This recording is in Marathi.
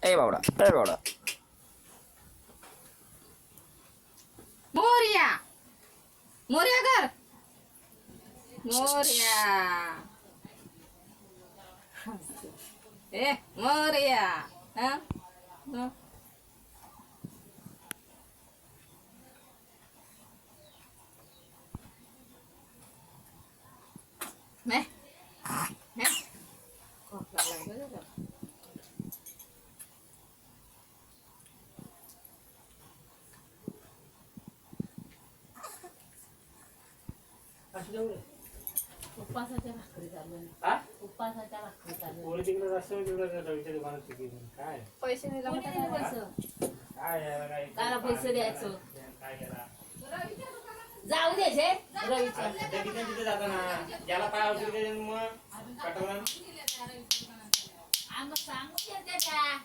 ए बावडा ए बावडा. मोरया मोरया कर मोरया. ए मोरया. हा मैं उपवासाच्या भाकरी चालू आहे. उपवासाच्या भाकरी चालू आहे. काय पैसे दिला काय त्याला पैसे द्यायचं. जाऊ द्यायचे रवीच्या तिथे जाताना ज्याला पाय औषध मग सांगू द्या त्याच्या